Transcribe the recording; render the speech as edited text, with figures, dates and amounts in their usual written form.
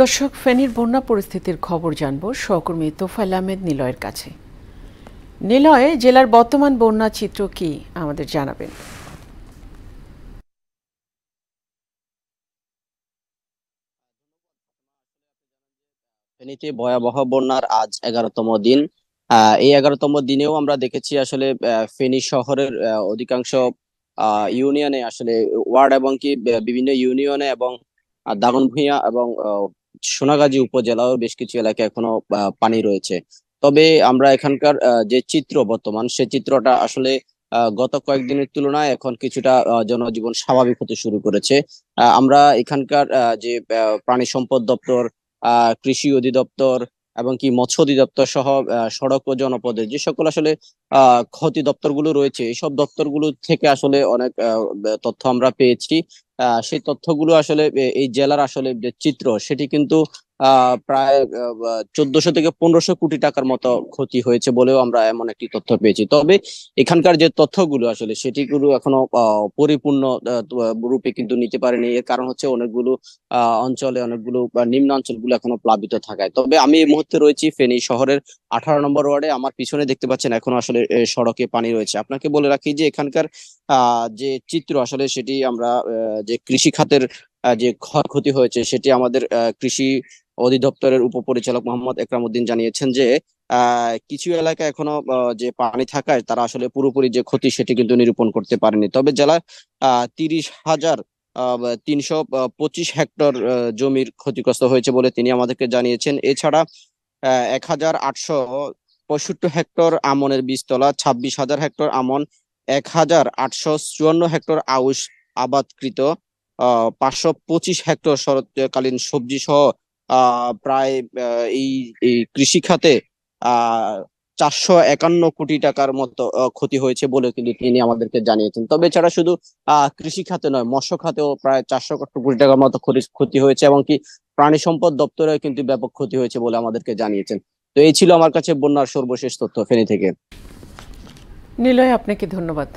দর্শক, ফেনীর বন্যা পরিস্থিতির খবর জানব সহকর্মী তোফায়েল আহমেদ নিলয়ের কাছে। নিলয়, জেলার বর্তমান বন্যা চিত্র কি আমাদের জানাবেন? ফেনীতে ভয়াবহ বন্যার আজ 11তম দিন। এই 11তম দিনেও আমরা দেখেছি আসলে ফেনী শহরের অধিকাংশ ইউনিয়নে আসলে ওয়ার্ড এবং কি বিভিন্ন ইউনিয়নে এবং দাগনভূঞা এবং সোনাগাজী উপজেলাও বেশ কিছু এলাকায় এখনো পানি রয়েছে। তবে আমরা এখানকার যে চিত্র বর্তমান সে চিত্রটা আসলে গত কয়েকদিনের তুলনায় এখন কিছুটা জনজীবন স্বাভাবিক হতে শুরু করেছে। আমরা এখানকার যে প্রাণী সম্পদ দপ্তর, কৃষি অধিদপ্তর এবং কি মৎস্য অধিদপ্তর সহ সড়ক ও জনপদের যে সকল আসলে ক্ষতি দপ্তরগুলো রয়েছে, এইসব দপ্তরগুলো থেকে আসলে অনেক তথ্য আমরা পেয়েছি। সেই তথ্যগুলো আসলে এই জেলার আসলে যে চিত্র সেটি কিন্তু প্রায় 1400 থেকে 1500 কোটি টাকার মতো ক্ষতি হয়েছে বলেও আমরা এমন একটি তথ্য পেয়েছি। তবে এখানকার যে তথ্যগুলো আসলে সেটিগুলো এখনো পরিপূর্ণ রূপে কিন্তু নিতে পারেনি। এর কারণ হচ্ছে অনেকগুলো অঞ্চলে অনেকগুলো নিম্ন অঞ্চলগুলো এখনো প্লাবিত থাকায়। তবে আমি এই মুহূর্তে রয়েছি ফেনী শহরের 18 নম্বর ওয়ার্ডে। আমার পিছনে দেখতে পাচ্ছেন এখনো আসলে সড়কে পানি রয়েছে। আপনাকে বলে রাখি যে এখানকার যে চিত্র আসলে সেটি আমরা যে কৃষি খাতের যে ক্ষয়ক্ষতি হয়েছে সেটি আমাদের কৃষি অধিদপ্তরের উপপরিচালক মোহাম্মদ একরামউদ্দিন জানিয়েছেন যে কিছু এলাকা এখনো যে পানি থাকায় তারা আসলে পুরোপুরি যে ক্ষতি সেটি কিন্তু নিরূপণ করতে পারেনি। তবে জেলার 30,325 হেক্টর জমির ক্ষতিগ্রস্ত হয়েছে বলে তিনি আমাদেরকে জানিয়েছেন। এছাড়া 1,865 হেক্টর আমনের বীজতলা, 26,000 হেক্টর আমন, 1,854 হেক্টর আউশ আবাদকৃত, 525 হেক্টর শরৎকালীন সবজি সহ প্রায় এই এই কৃষি খাতে আহ 451 কোটি টাকার মতো ক্ষতি হয়েছে বলে কিন্তু তিনি আমাদেরকে জানিয়েছেন। তবে এছাড়া শুধু কৃষি খাতে নয়, মৎস্য খাতেও প্রায় 400 কোটি টাকার মতো ক্ষতি হয়েছে এবং কি প্রাণী সম্পদ দপ্তরে কিন্তু ব্যাপক ক্ষতি হয়েছে বলে আমাদেরকে জানিয়েছেন। তো এই ছিল আমার কাছে বন্যার সর্বশেষ তথ্য ফেনী থেকে। নিলয়, আপনাকে ধন্যবাদ।